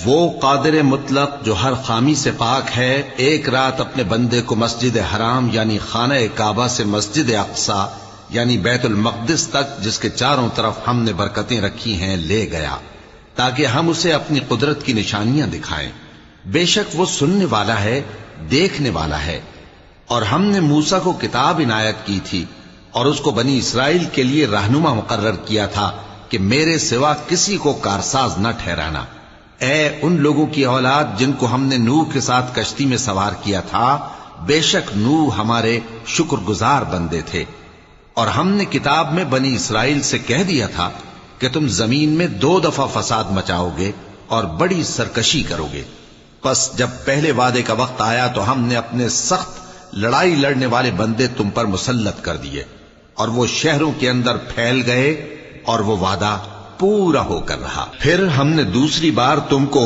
وہ قادر مطلق جو ہر خامی سے پاک ہے، ایک رات اپنے بندے کو مسجد حرام یعنی خانہ کعبہ سے مسجد اقصی یعنی بیت المقدس تک، جس کے چاروں طرف ہم نے برکتیں رکھی ہیں، لے گیا تاکہ ہم اسے اپنی قدرت کی نشانیاں دکھائیں۔ بے شک وہ سننے والا ہے، دیکھنے والا ہے۔ اور ہم نے موسیٰ کو کتاب عنایت کی تھی اور اس کو بنی اسرائیل کے لیے رہنما مقرر کیا تھا کہ میرے سوا کسی کو کارساز نہ ٹھہرانا۔ اے ان لوگوں کی اولاد جن کو ہم نے نوح کے ساتھ کشتی میں سوار کیا تھا، بے شک نوح ہمارے شکر گزار بندے تھے۔ اور ہم نے کتاب میں بنی اسرائیل سے کہہ دیا تھا کہ تم زمین میں 2 دفعہ فساد مچاؤ گے اور بڑی سرکشی کرو گے۔ پس جب پہلے وعدے کا وقت آیا تو ہم نے اپنے سخت لڑائی لڑنے والے بندے تم پر مسلط کر دیے، اور وہ شہروں کے اندر پھیل گئے، اور وہ وعدہ پورا ہو کر رہا۔ پھر ہم نے دوسری بار تم کو